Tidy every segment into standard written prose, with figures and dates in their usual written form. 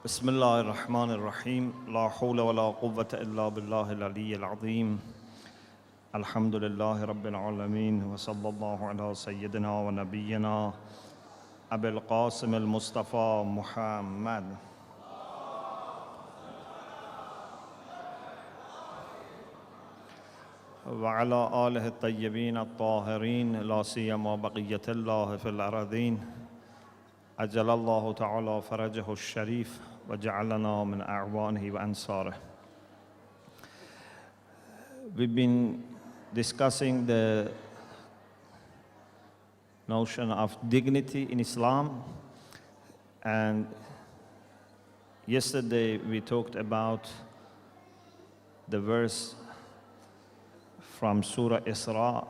بسم الله الرحمن الرحيم لا حول ولا قوة إلا بالله العلي العظيم الحمد لله رب العالمين وصلى الله على سيدنا ونبينا أبي القاسم المصطفى محمد وعلى آله الطيبين الطاهرين لا سيما بقية الله في الأراضين عجل الله تعالى فرجه الشريف وجعلنا من أعوانه وأنصاره. We've been discussing the notion of dignity in Islam, and yesterday we talked about the verse from Surah Isra,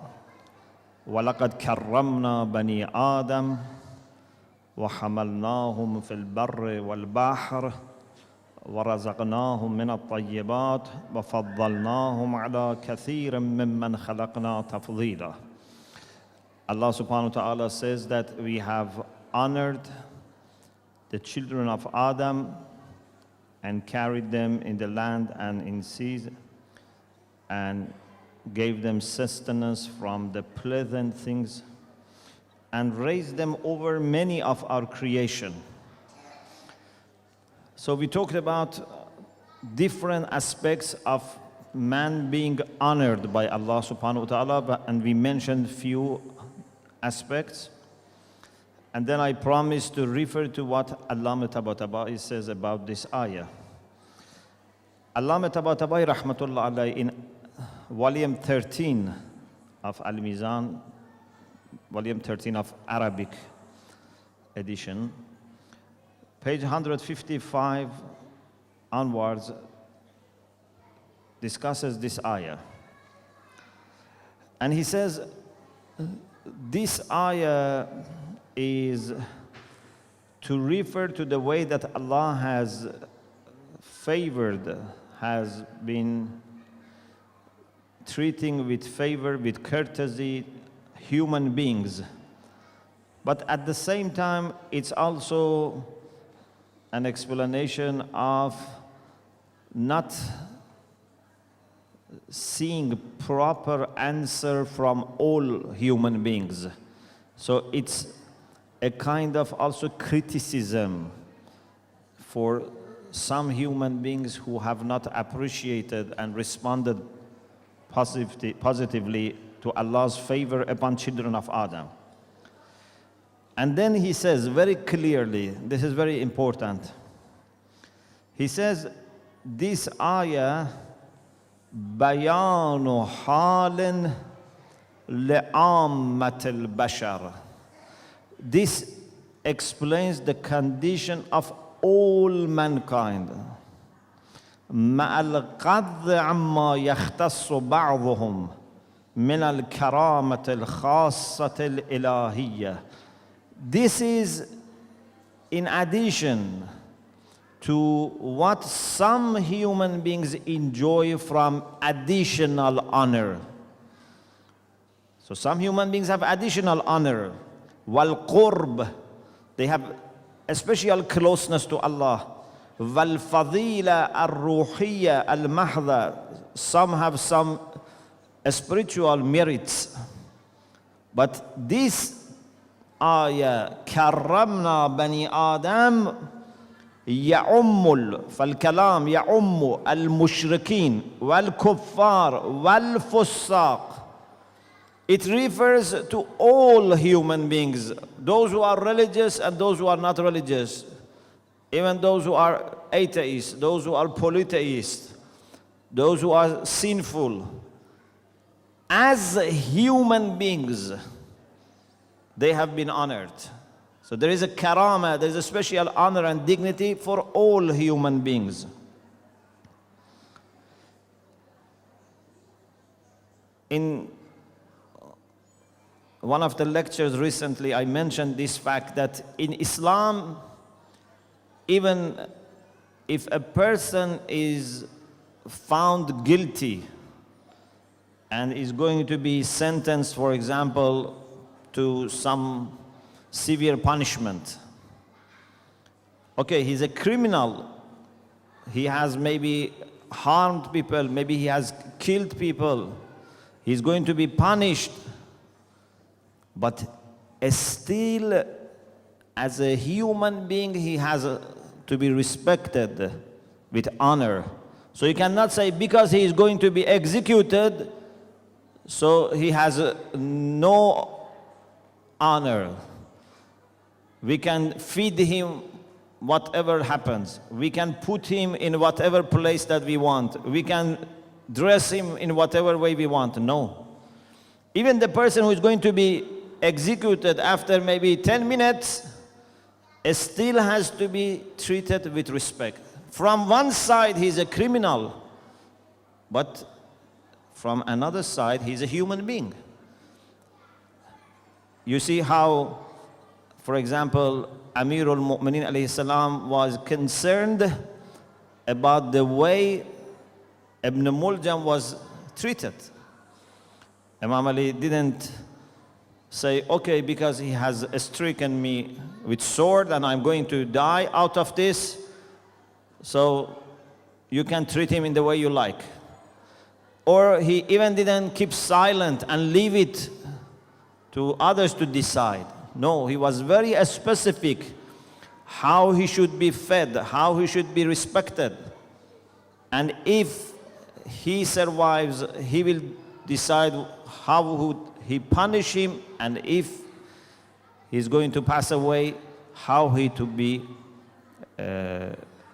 وَلَقَدْ كَرَّمْنَا بَنِي آدَمَ وحملناهم في البر والبحر ورزقناهم من الطيبات وفضلناهم على كثير ممن خلقنا تفضيلا. Allah subhanahu wa ta'ala says that we have honored the children of Adam and carried them in the land and in seas and gave them sustenance from the pleasant things and raised them over many of our creation. So we talked about different aspects of man being honored by Allah subhanahu wa ta'ala, and we mentioned few aspects. And then I promised to refer to what Allama Tabatabai says about this ayah. Allama Tabatabai rahmatullah alayhi in volume 13 of Al-Mizan, volume 13 of Arabic edition, page 155 onwards, discusses this ayah. And he says, this ayah is to refer to the way that Allah has favored, has been treating with favor, with courtesy, human beings. But at the same time, it's also an explanation of not seeing proper answer from all human beings. So it's a kind of also criticism for some human beings who have not appreciated and responded positively to Allah's favor upon children of Adam. And then he says very clearly, this is very important. He says, this ayah, bayanu halin li'ammat al-bashar. This explains the condition of all mankind. مع القذ عما يختص بعضهم من الكرامة الخاصة الإلهية. This is in addition to what some human beings enjoy from additional honor. So some human beings have additional honor. والقرب, they have a special closeness to Allah. والفضيلة الروحية المحضة, some have some spiritual merits. But this ayah, كرمنا بني آدم, يعم فالكلام يعم المشركين والكفار والفساق. It refers to all human beings, those who are religious and those who are not religious, even those who are atheists, those who are polytheists, those who are sinful. As human beings, they have been honored. So there is a karama, there is a special honor and dignity for all human beings. In one of the lectures recently, I mentioned this fact that in Islam, even if a person is found guilty and is going to be sentenced, for example, to some severe punishment, Okay, he's a criminal. He has maybe harmed people, maybe he has killed people. He's going to be punished. But still, as a human being, he has to be respected with honor. So you cannot say because he is going to be executed, so he has no honor. We can feed him whatever happens. We can put him in whatever place that we want. We can dress him in whatever way we want. No. Even the person who is going to be executed after maybe 10 minutes still has to be treated with respect. From one side, he's a criminal, but from another side, he's a human being. You see how, for example, Amirul Mu'mineen alayhi salam was concerned about the way Ibn Muljam was treated. Imam Ali didn't say, okay, because he has stricken me with sword and I'm going to die out of this, so you can treat him in the way you like. Or he even didn't keep silent and leave it to others to decide. No, he was very specific how he should be fed, how he should be respected. And if he survives, he will decide how would he punish him, and if he's going to pass away, how he to be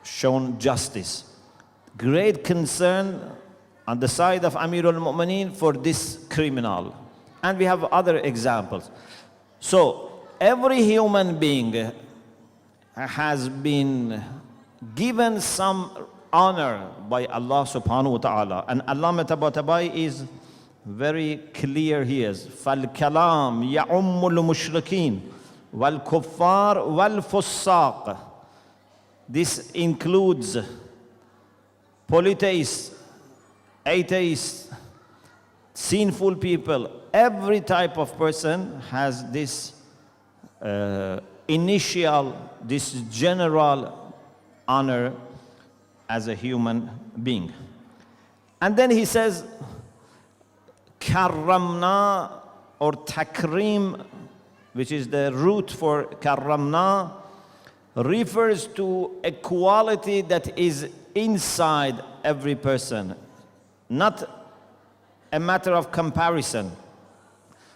shown justice. Great concern on the side of Amirul Mu'mineen for this criminal. And we have other examples. So every human being has been given some honor by Allah subhanahu wa ta'ala. And Allah Tabatabai is very clear here. فَالْكَلَامِ يَعُمُّ الْمُشْرِكِينَ وَالْكُفَّارِ وَالْفُسَّاقِ. This includes polytheists, atheists, sinful people. Every type of person has this initial, this general honor as a human being. And then he says, karramna or takrim, which is the root for karramna, refers to a quality that is inside every person, not a matter of comparison.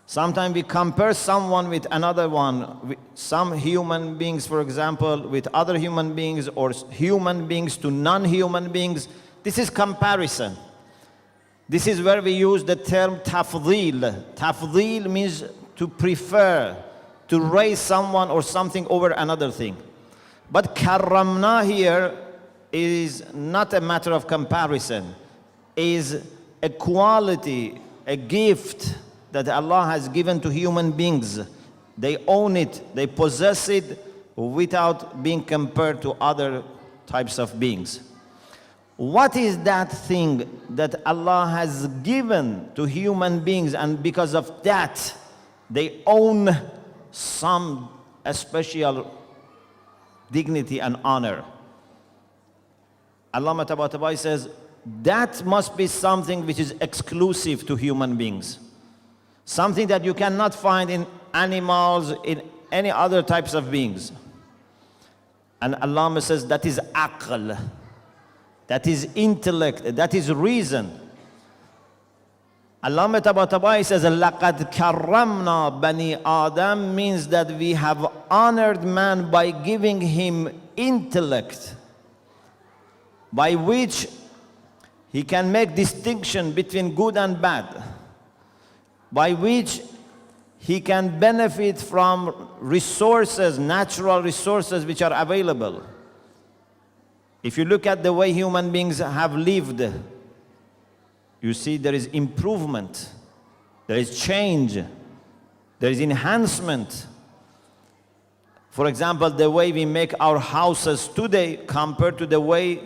Sometimes we compare someone with another one, some human beings, for example, with other human beings, or human beings to non-human beings. This is comparison. This is where we use the term tafdeel. Tafdeel means to prefer, to raise someone or something over another thing. But karramna here is not a matter of comparison, is a quality, a gift that Allah has given to human beings. They own it, they possess it without being compared to other types of beings. What is that thing that Allah has given to human beings, and because of that they own some special dignity and honor? Allah Tabatabai says that must be something which is exclusive to human beings. Something that you cannot find in animals, in any other types of beings. And Allah says that is aql, that is intellect, that is reason. Allah Tabatabai says, لَقَدْ كَرَّمْنَا بَنِي Adam, means that we have honored man by giving him intellect, by which he can make distinction between good and bad, by which he can benefit from resources, natural resources which are available. If you look at the way human beings have lived, you see there is improvement, there is change, there is enhancement. For example, the way we make our houses today compared to the way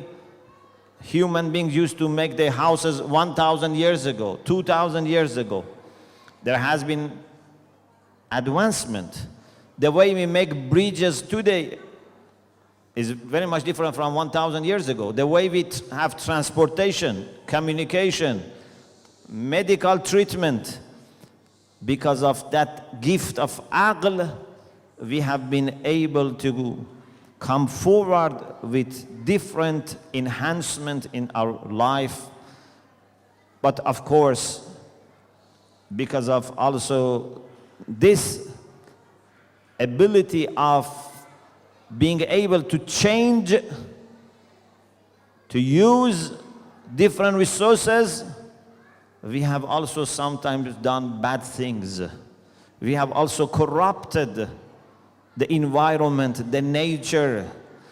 human beings used to make their houses 1,000 years ago, 2,000 years ago. There has been advancement. The way we make bridges today is very much different from 1,000 years ago. The way we have transportation, communication, medical treatment, because of that gift of aql, we have been able to come forward with different enhancement in our life. But of course, because of also this ability of being able to change, to use different resources, we have also sometimes done bad things. We have also corrupted the environment, the nature.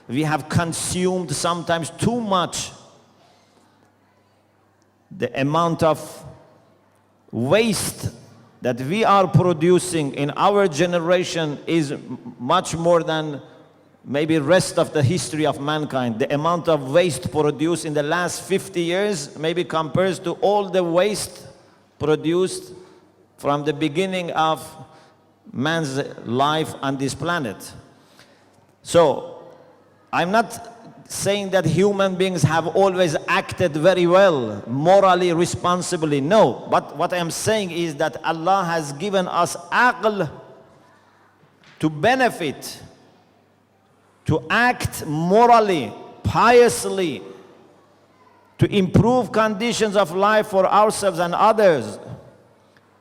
We have consumed sometimes too much. The amount of waste that we are producing in our generation is much more than maybe rest of the history of mankind. The amount of waste produced in the last 50 years maybe compares to all the waste produced from the beginning of man's life on this planet. So, I'm not saying that human beings have always acted very well, morally, responsibly. No, but what I'm saying is that Allah has given us aql to benefit, to act morally, piously, to improve conditions of life for ourselves and others.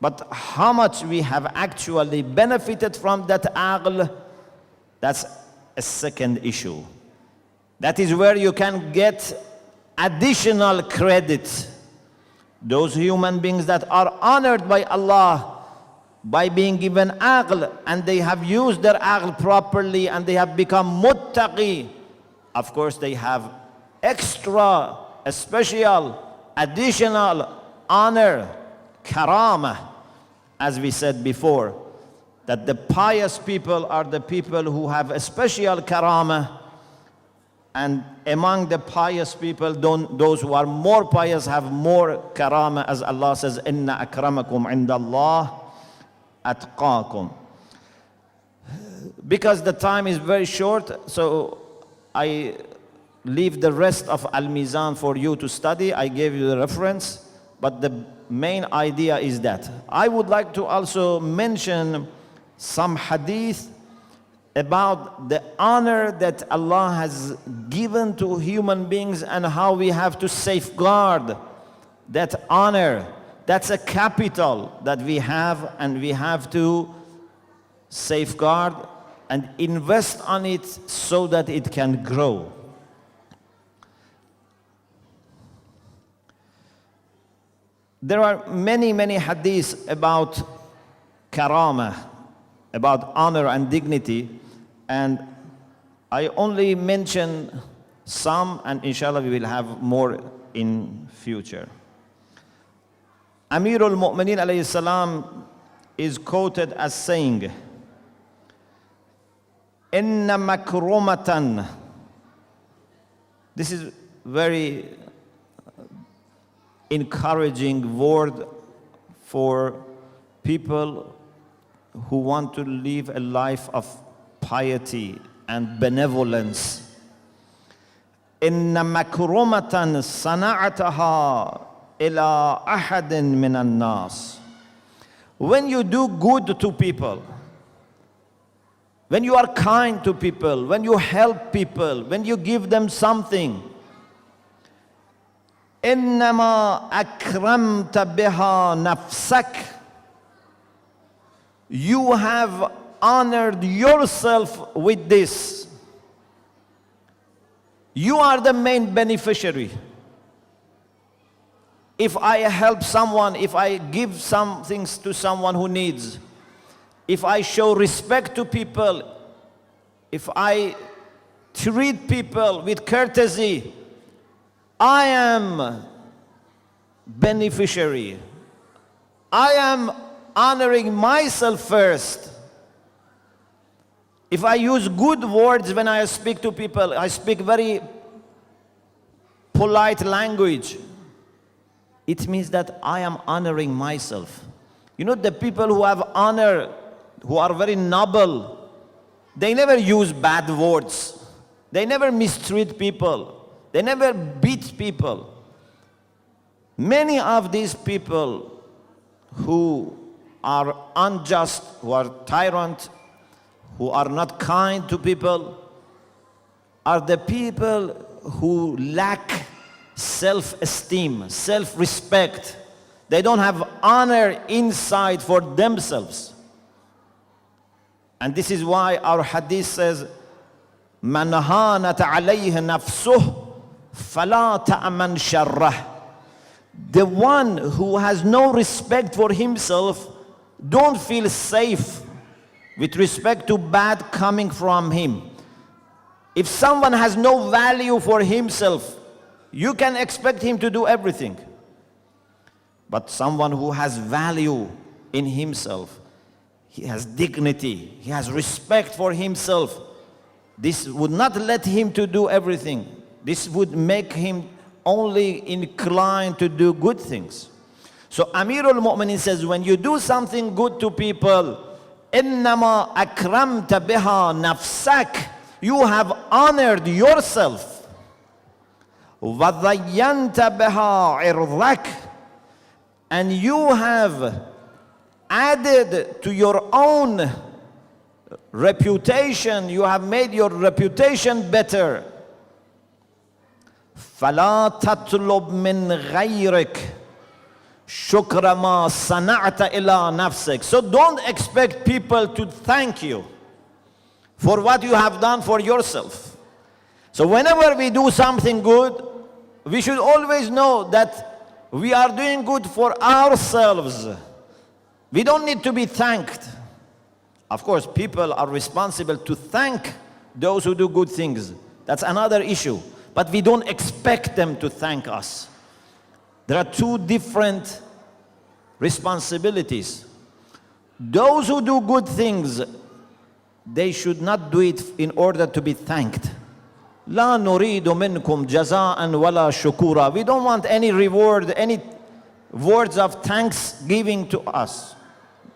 But how much we have actually benefited from that aql, that's a second issue. That is where you can get additional credit. Those human beings that are honored by Allah by being given aql, and they have used their aql properly and they have become muttaqi, of course they have extra, a special, additional honor, karamah, as we said before, that the pious people are the people who have a special karamah, and among the pious people, those who are more pious have more karamah, as Allah says, inna akramakum indallah atqakum. Because the time is very short, so I leave the rest of Al-Mizan for you to study. I gave you the reference, but the main idea is that I would like to also mention some hadith about the honor that Allah has given to human beings and how we have to safeguard that honor. That's a capital that we have, and we have to safeguard and invest on it so that it can grow. There are many, many hadiths about karamah, about honor and dignity, and I only mention some, and inshallah we will have more in future. Amirul Mu'mineen alayhi salam is quoted as saying, Inna makrumatan. This is very encouraging word for people who want to live a life of piety and benevolence. Inna makrumatan sana'ataha ila ahadin minan nas. When you do good to people, when you are kind to people, when you help people, when you give them something, innama akramta biha nafsak, you have honored yourself with this. You are the main beneficiary. If I help someone, if I give some things to someone who needs, if I show respect to people, if I treat people with courtesy, I am beneficiary. I am honoring myself first. If I use good words when I speak to people, I speak very polite language, it means that I am honoring myself. You know, the people who have honor, who are very noble, they never use bad words. They never mistreat people. They never beat people. Many of these people who are unjust, who are tyrant, who are not kind to people, are the people who lack self-esteem, self-respect. They don't have honor inside for themselves. And this is why our hadith says, "Man hanat alayhi nafsuh, fala ta'man sharrah." The one who has no respect for himself, don't feel safe with respect to bad coming from him. If someone has no value for himself, you can expect him to do everything. But someone who has value in himself, he has dignity, he has respect for himself, this would not let him to do everything. This would make him only inclined to do good things. So Amirul Mu'minin says, when you do something good to people, إِنَّمَا أَكْرَمْتَ بِهَا نَفْسَكَ, you have honored yourself. وَضَيَّنْتَ بِهَا عِرْضَكَ, and you have added to your own reputation, you have made your reputation better. فَلَا تَطْلُبْ مِنْ غَيْرِكَ شُكْرَ مَا صَنَعْتَ إِلَى نَفْسِكَ. So don't expect people to thank you for what you have done for yourself. So whenever we do something good, we should always know that we are doing good for ourselves. We don't need to be thanked. Of course, people are responsible to thank those who do good things. That's another issue. But we don't expect them to thank us. There are two different responsibilities. Those who do good things, they should not do it in order to be thanked. لا نريد منكم جزاء ولا شكورا. We don't want any reward, any words of thanksgiving to us.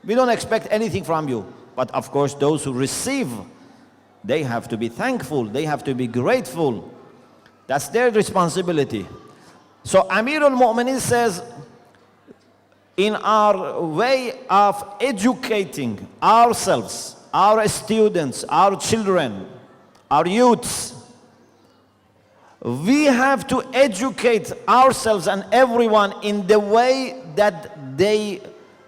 We don't expect anything from you. But of course, those who receive, they have to be thankful. They have to be grateful. That's their responsibility. So Amirul Mu'minin says, in our way of educating ourselves, our students, our children, our youths, we have to educate ourselves and everyone in the way that they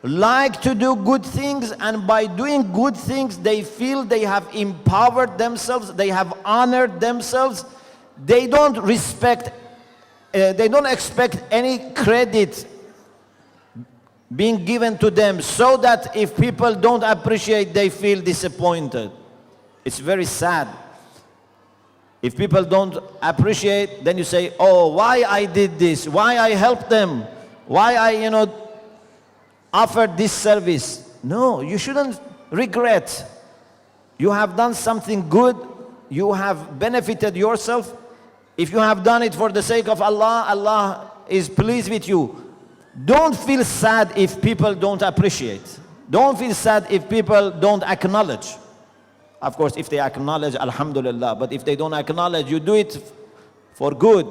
like to do good things, and by doing good things they feel they have empowered themselves, they have honored themselves. They don't respect, they don't expect any credit being given to them, so that if people don't appreciate, they feel disappointed. It's very sad. If people don't appreciate, then you say, oh, why I did this, why I helped them, why I, offered this service. No, you shouldn't regret. You have done something good, you have benefited yourself. If you have done it for the sake of Allah, Allah is pleased with you. Don't feel sad if people don't appreciate. Don't feel sad if people don't acknowledge. Of course, if they acknowledge, alhamdulillah. But if they don't acknowledge, you do it for good.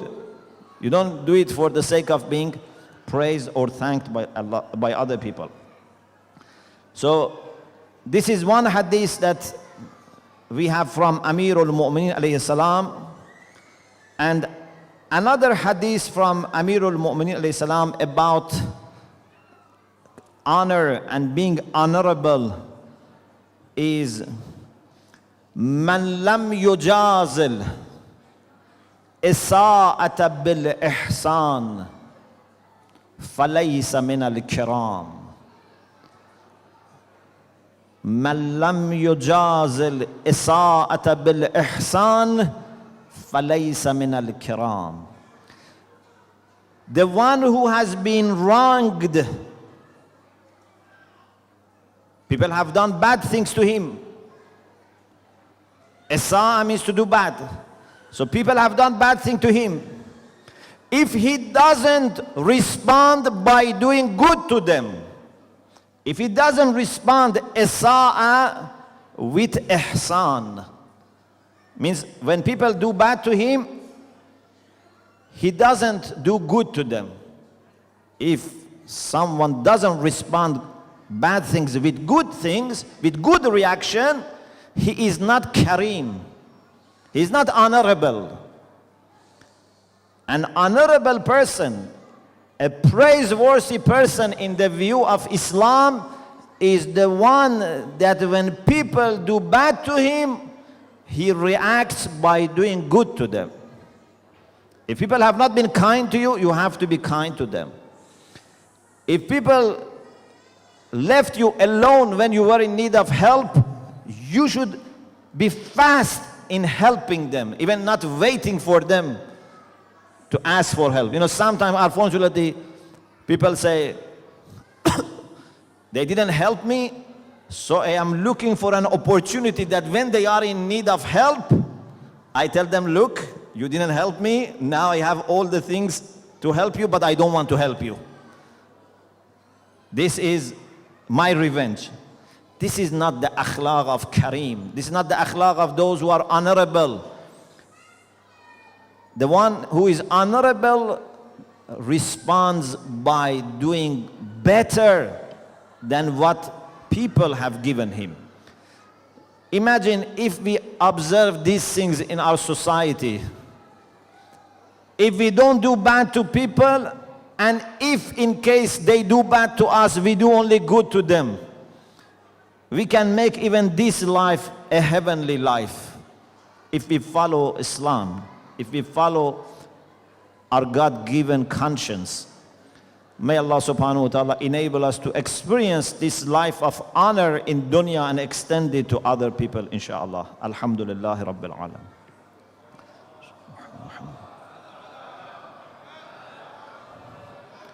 You don't do it for the sake of being praised or thanked by Allah, by other people. So this is one hadith that we have from Amirul Mu'minin alayhi salam. And another hadith from Amirul Mu'minin alayhi salam about honor and being honorable is Man lam yujazil isa'ata bil ihsan falaysa min al-kiram. Man lam yujazil isa'ata bil ihsan falaysa min al-kiram. The one who has been wronged, people have done bad things to him. Isa means to do bad. So people have done bad things to him. If he doesn't respond by doing good to them, if he doesn't respond Isa'a with ihsan, Means when people do bad to him, he doesn't do good to them. If someone doesn't respond bad things, with good reaction, he is not kareem. He is not honorable. An honorable person, a praiseworthy person in the view of Islam, is the one that when people do bad to him, he reacts by doing good to them. If people have not been kind to you, you have to be kind to them. If people left you alone when you were in need of help, you should be fast in helping them, even not waiting for them to ask for help. You know, sometimes, unfortunately, people say, they didn't help me, so I am looking for an opportunity that when they are in need of help, I tell them, look, you didn't help me, now I have all the things to help you, but I don't want to help you. This is my revenge. This is not the akhlaq of Kareem. This is not the akhlaq of those who are honorable. The one who is honorable responds by doing better than what people have given him. Imagine if we observe these things in our society. If we don't do bad to people, and if in case they do bad to us, we do only good to them, we can make even this life a heavenly life. If we follow Islam, if we follow our God-given conscience. May Allah subhanahu wa ta'ala enable us to experience this life of honor in dunya and extend it to other people, inshaAllah. Alhamdulillahi Rabbil Alam.